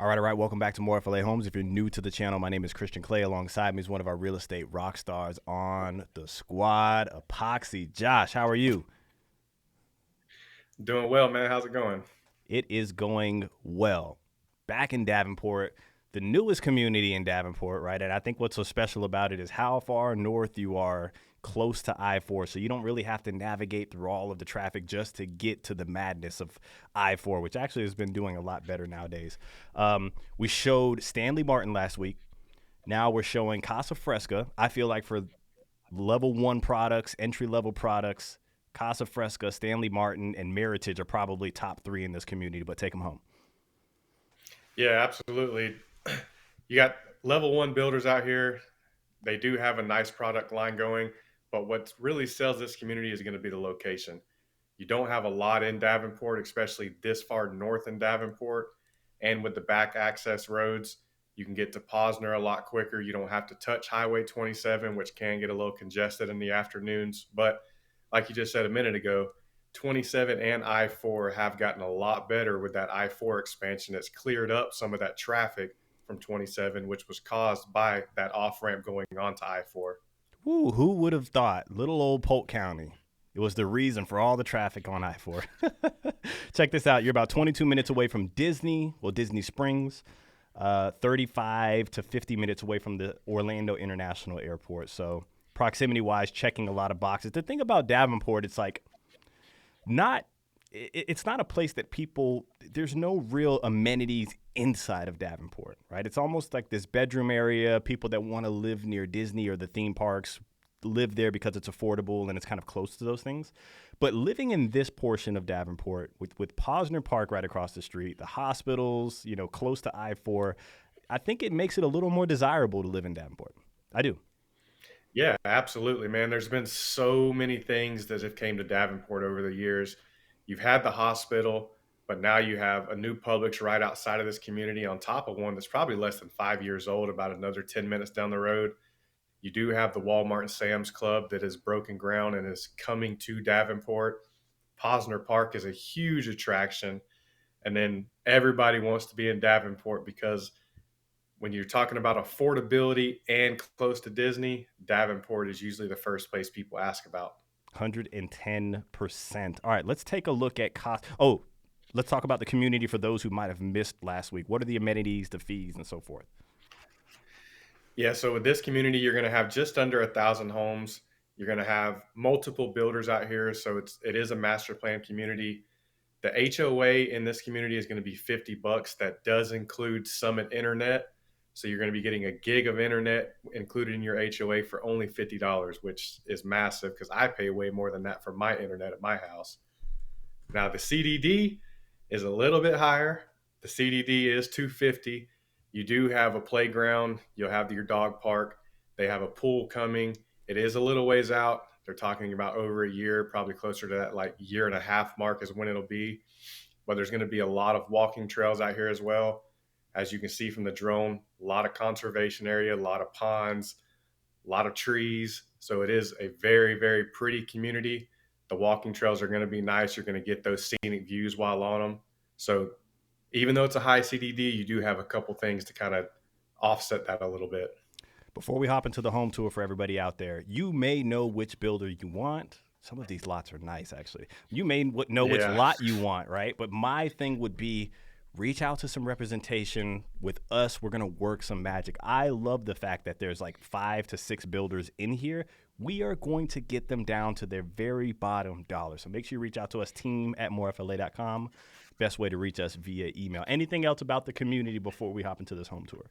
All right. Welcome back to More FLA Homes. If you're new to the channel, my name is Christian Clay. Alongside me is one of our real estate rock stars on the squad, Epoxy. Josh, how are you? Doing well, man. How's it going? It is going well. Back in Davenport, the newest community in Davenport, right? And I think what's so special about it is how far north you are close to I-4. So you don't really have to navigate through all of the traffic just to get to the madness of I-4, which actually has been doing a lot better nowadays. We showed Stanley Martin last week. Now we're showing Casa Fresca. I feel like for level one products, entry level products, Casa Fresca, Stanley Martin, and Meritage are probably top three in this community, but take them home. Yeah, absolutely. You got level one builders out here. They do have a nice product line going, but what really sells this community is going to be the location. You don't have a lot in Davenport, especially this far north in Davenport. And with the back access roads, you can get to Posner a lot quicker. You don't have to touch Highway 27, which can get a little congested in the afternoons. But like you just said a minute ago, 27 and I-4 have gotten a lot better with that I-4 expansion. It's cleared up some of that traffic from 27, which was caused by that off ramp going onto I-4. Woo, who would have thought little old Polk County? It was the reason for all the traffic on I-4. Check this out. You're about 22 minutes away from Disney, Disney Springs, 35 to 50 minutes away from the Orlando International Airport. So proximity-wise, checking a lot of boxes. The thing about Davenport, it's like not it's not a place that people there's no real amenities inside of Davenport, right? It's almost like this bedroom area. People that want to live near Disney or the theme parks live there because it's affordable and it's kind of close to those things. But living in this portion of Davenport with Posner Park right across the street, the hospitals, close to I-4, I think it makes it a little more desirable to live in Davenport. I do. Yeah, absolutely, man. There's been so many things that have came to Davenport over the years. You've had the hospital, but now you have a new Publix right outside of this community on top of one that's probably less than 5 years old, about another 10 minutes down the road. You do have the Walmart and Sam's Club that has broken ground and is coming to Davenport. Posner Park is a huge attraction. And then everybody wants to be in Davenport because when you're talking about affordability and close to Disney, Davenport is usually the first place people ask about. 110%. All right, let's take a look at cost. Oh, let's talk about the community for those who might have missed last week. What are the amenities, the fees, and so forth? Yeah, so with this community, you're going to have just under 1,000 homes. You're going to have multiple builders out here, so it is a master plan community. The HOA in this community is going to be $50. That does include Summit Internet, so you're going to be getting a gig of internet included in your HOA for only $50, which is massive because I pay way more than that for my internet at my house. Now the CDD is a little bit higher. The CDD is 250. You do have a playground. You'll have your dog park. They have a pool coming. It is a little ways out. They're talking about over a year, probably closer to that like year and a half mark is when it'll be. But there's going to be a lot of walking trails out here as well. As you can see from the drone, a lot of conservation area, a lot of ponds, a lot of trees. So it is a very, very pretty community. The walking trails are going to be nice. You're going to get those scenic views while on them. So even though it's a high CDD, you do have a couple things to kind of offset that a little bit. Before we hop into the home tour for everybody out there, you may know which builder you want. Some of these lots are nice, actually. You may know which Yeah. lot you want, right? But my thing would be reach out to some representation with us. We're going to work some magic. I love the fact that there's like 5 to 6 builders in here. We are going to get them down to their very bottom dollar. So make sure you reach out to us, team@morefla.com. Best way to reach us via email. Anything else about the community before we hop into this home tour?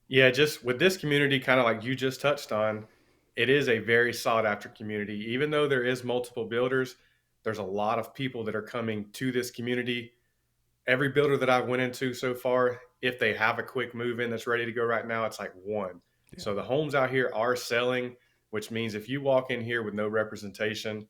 Yeah, just with this community, kind of like you just touched on, it is a very sought after community. Even though there is multiple builders, there's a lot of people that are coming to this community. Every builder that I've went into so far, if they have a quick move in that's ready to go right now, it's like one. Yeah. So the homes out here are selling, which means if you walk in here with no representation,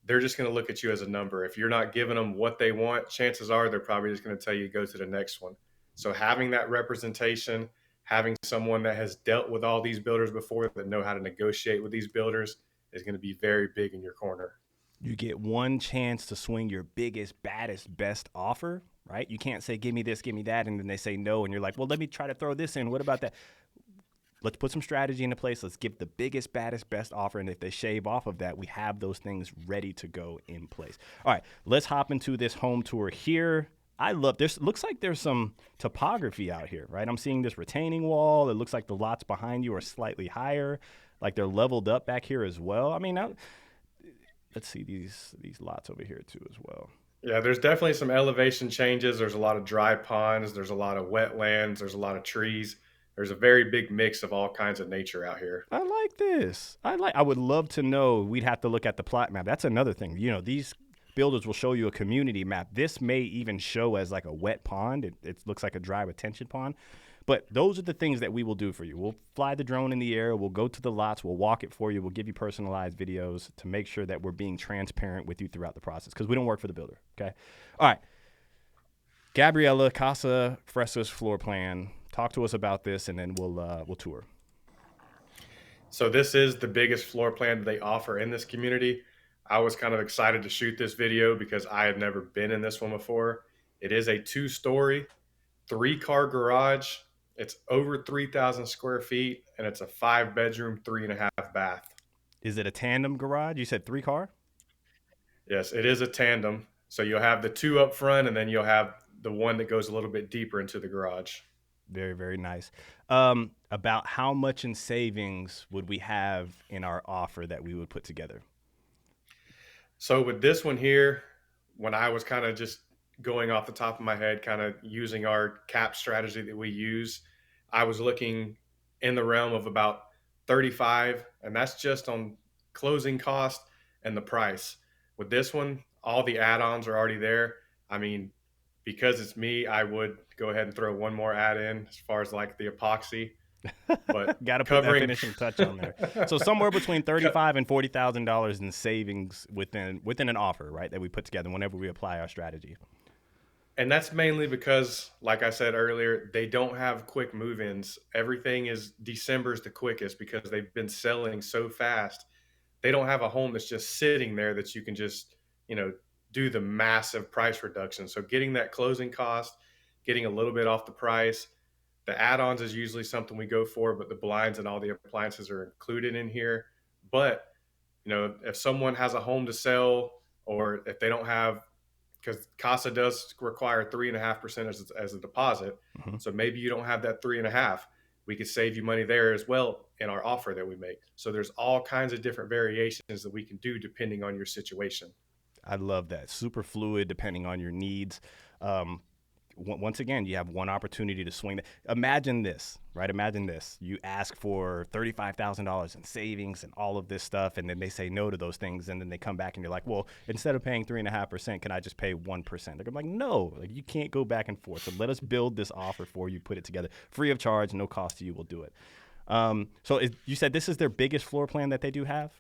they're just going to look at you as a number. If you're not giving them what they want, chances are they're probably just going to tell you to go to the next one. So having that representation, having someone that has dealt with all these builders before that know how to negotiate with these builders is going to be very big in your corner. You get one chance to swing your biggest, baddest, best offer, right? You can't say, give me this, give me that. And then they say no. And you're like, well, let me try to throw this in. What about that? Let's put some strategy into place. Let's give the biggest, baddest, best offer. And if they shave off of that, we have those things ready to go in place. All right, let's hop into this home tour here. I love this. Looks like there's some topography out here, right? I'm seeing this retaining wall. It looks like the lots behind you are slightly higher, like they're leveled up back here as well. I mean, let's see these lots over here too as well. Yeah, there's definitely some elevation changes. There's a lot of dry ponds. There's a lot of wetlands. There's a lot of trees. There's a very big mix of all kinds of nature out here. I like this. I would love to know. We'd have to look at the plot map. That's another thing. You know, these builders will show you a community map. This may even show as like a wet pond. It looks like a dry retention pond. But those are the things that we will do for you. We'll fly the drone in the air. We'll go to the lots. We'll walk it for you. We'll give you personalized videos to make sure that we're being transparent with you throughout the process because we don't work for the builder. Okay. All right. Gabriella, Casa Fresca's floor plan. Talk to us about this, and then we'll tour. So this is the biggest floor plan that they offer in this community. I was kind of excited to shoot this video because I had never been in this one before. It is a 2-story, 3-car garage. It's over 3,000 square feet, and it's a 5-bedroom, 3.5 bath. Is it a tandem garage? You said 3-car? Yes, it is a tandem. So you'll have the 2 up front, and then you'll have the one that goes a little bit deeper into the garage. Very, very nice. About how much in savings would we have in our offer that we would put together? So with this one here, when I was kind of just going off the top of my head, kind of using our cap strategy that we use, I was looking in the realm of about 35, and that's just on closing cost and the price. With this one, all the add-ons are already there. I mean, because it's me, I would go ahead and throw one more add in as far as like the epoxy, but Got to put that covering finishing touch on there. So somewhere between $35,000 and $40,000 in savings within an offer, right? That we put together whenever we apply our strategy. And that's mainly because, like I said earlier, they don't have quick move-ins. Everything is December's the quickest because they've been selling so fast. They don't have a home that's just sitting there that you can just, do the massive price reduction. So getting that closing cost, getting a little bit off the price. The add-ons is usually something we go for, but the blinds and all the appliances are included in here. But, if someone has a home to sell, or if they don't have, because Casa does require 3.5% as a deposit. Mm-hmm. So maybe you don't have that 3.5. We could save you money there as well in our offer that we make. So there's all kinds of different variations that we can do depending on your situation. I love that. Super fluid depending on your needs. Once again, you have one opportunity to swing. Imagine this, right? Imagine this. You ask for $35,000 in savings and all of this stuff, and then they say no to those things, and then they come back and you're like, well, instead of paying 3.5%, can I just pay 1%? They're like, no, like you can't go back and forth. So let us build this offer for you, put it together, free of charge, no cost to you. We'll do it. You said this is their biggest floor plan that they do have?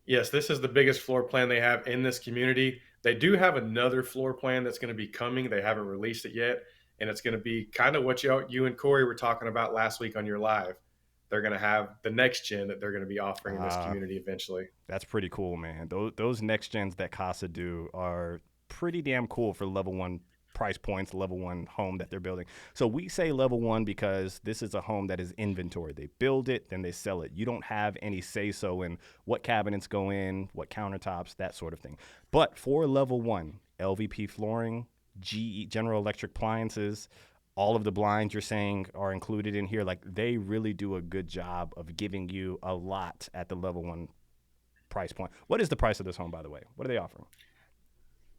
Yes, this is the biggest floor plan they have in this community. They do have another floor plan that's going to be coming. They haven't released it yet. And it's going to be kind of what you and Corey were talking about last week on your live. They're going to have the next gen that they're going to be offering in this community eventually. That's pretty cool, man. Those next gens that Casa do are pretty damn cool for level 1 price points, level 1 home that they're building. So we say level 1 because this is a home that is inventory. They build it, then they sell it. You don't have any say-so in what cabinets go in, what countertops, that sort of thing. But for level 1, LVP flooring, GE, General Electric appliances, all of the blinds you're saying are included in here. Like they really do a good job of giving you a lot at the level 1 price point. What is the price of this home, by the way? What are they offering?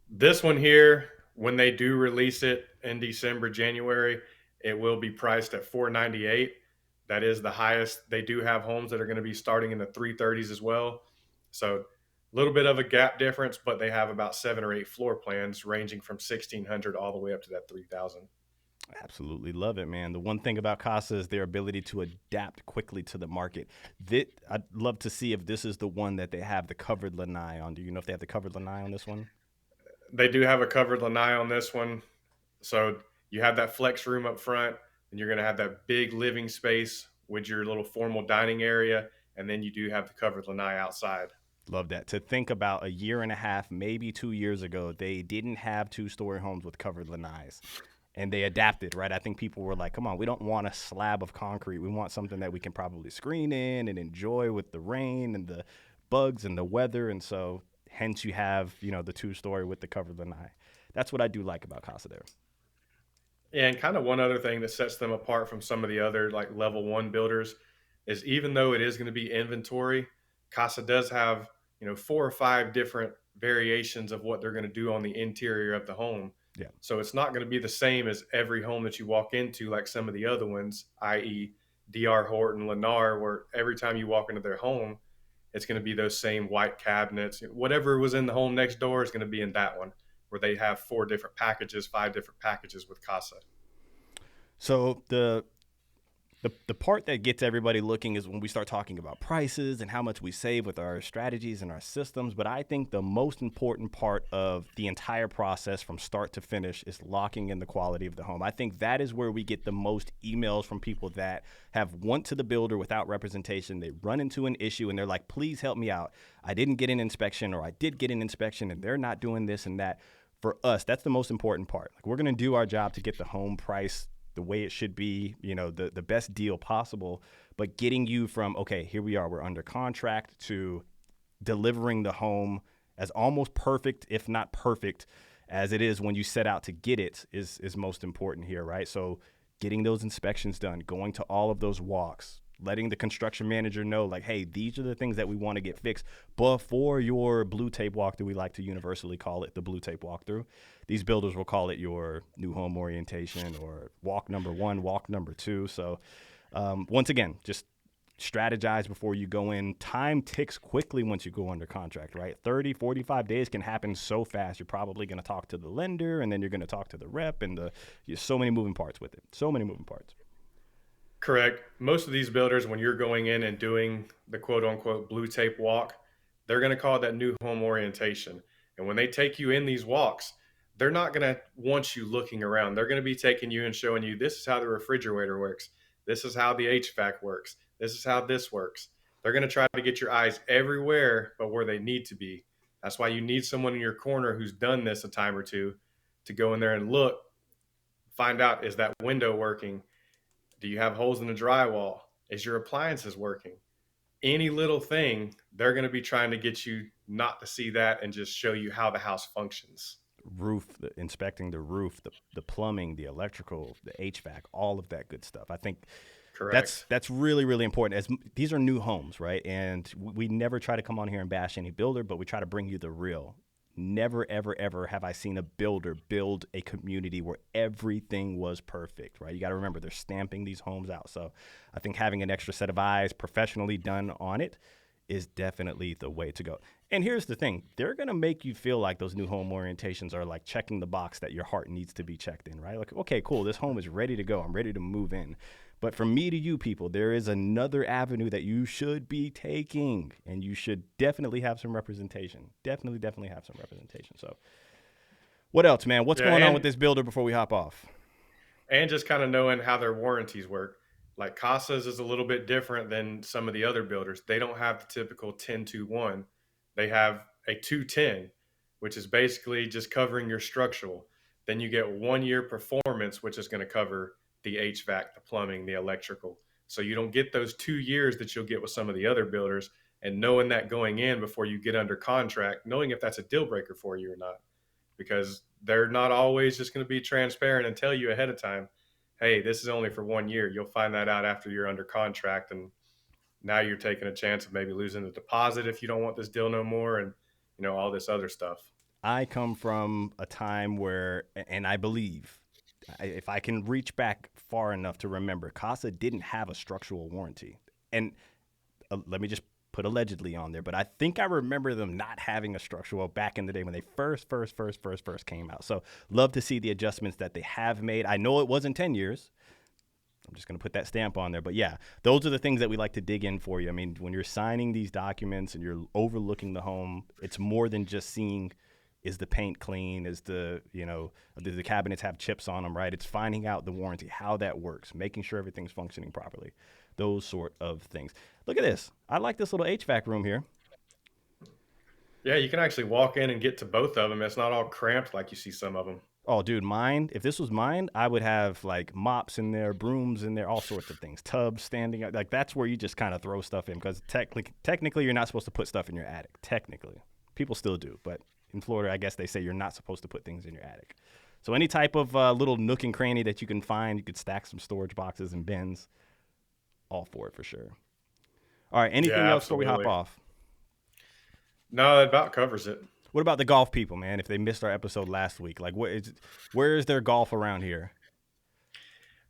This one here, when they do release it in December, January, it will be priced at $498,000. That is the highest. They do have homes that are going to be starting in the 330s as well. So a little bit of a gap difference, but they have about 7 or 8 floor plans ranging from 1,600 all the way up to that 3,000. Absolutely love it, man. The one thing about Casa is their ability to adapt quickly to the market. I'd love to see if this is the one that they have the covered lanai on. Do you know if they have the covered lanai on this one? They do have a covered lanai on this one. So you have that flex room up front, and you're going to have that big living space with your little formal dining area, and then you do have the covered lanai outside. Love that. To think about a year and a half, maybe 2 years ago, they didn't have two-story homes with covered lanais. And they adapted, right? I think people were like, come on, we don't want a slab of concrete. We want something that we can probably screen in and enjoy with the rain and the bugs and the weather. And so, hence, you have, the two-story with the covered lanai. That's what I do like about Casa there. And kind of one other thing that sets them apart from some of the other like level one builders is even though it is going to be inventory, Casa does have, 4 or 5 different variations of what they're going to do on the interior of the home. Yeah. So it's not going to be the same as every home that you walk into, like some of the other ones, i.e., DR Horton, Lennar, where every time you walk into their home, it's going to be those same white cabinets. Whatever was in the home next door is going to be in that one, where they have 4 different packages, 5 different packages with Casa. So the part that gets everybody looking is when we start talking about prices and how much we save with our strategies and our systems. But I think the most important part of the entire process from start to finish is locking in the quality of the home. I think that is where we get the most emails from people that have went to the builder without representation. They run into an issue and they're like, please help me out. I didn't get an inspection, or I did get an inspection and they're not doing this and that. For us, that's the most important part. Like, we're going to do our job to get the home price the way it should be, the best deal possible. But getting you from, okay, here we are, we're under contract, to delivering the home as almost perfect, if not perfect, as it is when you set out to get it is most important here, right? So getting those inspections done, going to all of those walks, letting the construction manager know, like, hey, these are the things that we want to get fixed before your blue tape walkthrough. We like to universally call it the blue tape walkthrough. These builders will call it your new home orientation, or walk number 1, walk number 2. So once again, just strategize before you go in. Time ticks quickly once you go under contract, right? 30, 45 days can happen so fast. You're probably going to talk to the lender, and then you're going to talk to the rep, and there's so many moving parts with it. So many moving parts. Correct. Most of these builders, when you're going in and doing the quote unquote blue tape walk, they're going to call it that new home orientation. And when they take you in these walks, they're not going to want you looking around. They're going to be taking you and showing you this is how the refrigerator works. This is how the HVAC works. This is how this works. They're going to try to get your eyes everywhere but where they need to be. That's why you need someone in your corner who's done this a time or two to go in there and look, find out, is that window working? Do you have holes in the drywall? Is your appliances working? Any little thing, they're going to be trying to get you not to see that and just show you how the house functions. Inspecting the roof, the plumbing, the electrical, the HVAC, all of that good stuff. I think Correct. that's really, really important. As these are new homes, right? And we never try to come on here and bash any builder, but we try to bring you the real. Never, ever, ever have I seen a builder build a community where everything was perfect, right? You got to remember, they're stamping these homes out. So I think having an extra set of eyes professionally done on it is definitely the way to go. And here's the thing, they're going to make you feel like those new home orientations are like checking the box that your heart needs to be checked in, right? Like, okay, cool, this home is ready to go. I'm ready to move in. But from me to you people, there is another avenue that you should be taking, and you should definitely have some representation. Definitely have some representation. So what else, man? What's Yeah, going on with and this builder before we hop off? and just kind of knowing how their warranties work. Like Casas is a little bit different than some of the other builders. They don't have the typical 10-2-1. They have a 210, which is basically just covering your structural. Then you get 1 year performance, which is going to cover the HVAC, the plumbing, the electrical. So you don't get those 2 years that you'll get with some of the other builders. And knowing that going in before you get under contract, knowing if that's a deal breaker for you or not, because they're not always just going to be transparent and tell you ahead of time, hey, this is only for 1 year. You'll find that out after you're under contract. And now you're taking a chance of maybe losing the deposit if you don't want this deal no more, and all this other stuff. I come from a time where, and I believe, if I can reach back far enough to remember, Casa didn't have a structural warranty. And let me just put allegedly on there, but I think I remember them not having a structural back in the day when they first came out. So love to see the adjustments that they have made. I know it wasn't 10 years. I'm just going to put that stamp on there. But yeah, those are the things that we like to dig in for you. I mean, when you're signing these documents and you're overlooking the home, it's more than just seeing, is the paint clean? Is do the cabinets have chips on them, right? It's finding out the warranty, how that works, making sure everything's functioning properly, those sort of things. Look at this. I like this little HVAC room here. Yeah, you can actually walk in and get to both of them. It's not all cramped like you see some of them. Oh, dude, mine. If this was mine, I would have like mops in there, brooms in there, all sorts of things, tubs standing up. Like that's where you just kind of throw stuff in because technically, you're not supposed to put stuff in your attic. Technically, people still do, but in Florida, I guess they say you're not supposed to put things in your attic. So any type of little nook and cranny that you can find, you could stack some storage boxes and bins. All for it for sure. All right. Anything Yeah, else before we hop absolutely. off? No, that about covers it. What about the golf people, man? If they missed our episode last week, like where is there golf around here?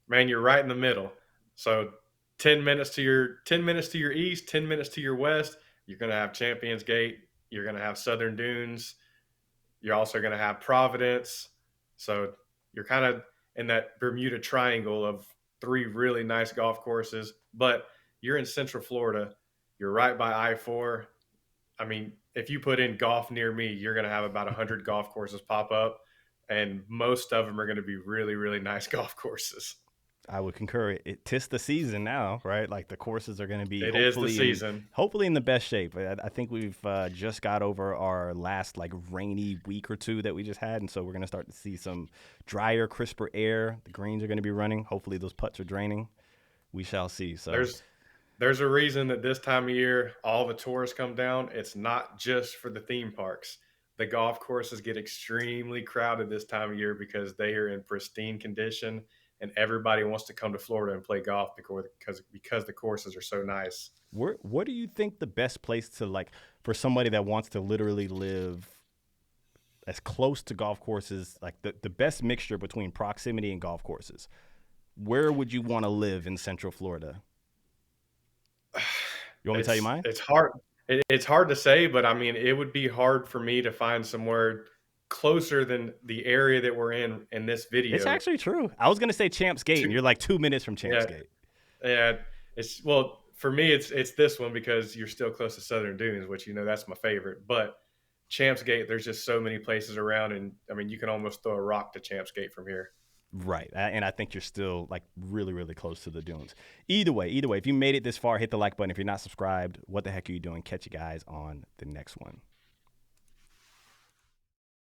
Man, you're right in the middle. So 10 minutes to your east, 10 minutes to your west, you're gonna have Champions Gate, you're gonna have Southern Dunes, you're also gonna have Providence. So you're kind of in that Bermuda Triangle of three really nice golf courses, but you're in Central Florida. You're right by I-4. I mean, if you put in golf near me, you're going to have about 100 golf courses pop up, and most of them are going to be really, really nice golf courses. I would concur. Tis the season now, right? Like the courses are going to be It is the season. hopefully in the best shape. I think we've just got over our last like rainy week or two that we just had, and so we're going to start to see some drier, crisper air. The greens are going to be running. Hopefully those putts are draining. We shall see. So There's a reason that this time of year all the tourists come down. It's not just for the theme parks. The golf courses get extremely crowded this time of year because they are in pristine condition and everybody wants to come to Florida and play golf because the courses are so nice. what do you think the best place to like for somebody that wants to literally live as close to golf courses, like the best mixture between proximity and golf courses? Where would you want to live in Central Florida? You want me to tell you mine? It's hard. It's hard to say, but I mean, it would be hard for me to find somewhere closer than the area that we're in this It's video. actually true. I was gonna say Champs Gate, and To, you're like 2 minutes from Champs yeah, Gate. yeah. It's well for me. It's this one because you're still close to Southern Dunes, which that's my favorite. But Champs Gate, there's just so many places around, and I mean, you can almost throw a rock to Champs Gate from here. Right, and I think you're still like really, really close to the dunes. Either way, if you made it this far, hit the like button. If you're not subscribed, what the heck are you doing? Catch you guys on the next one.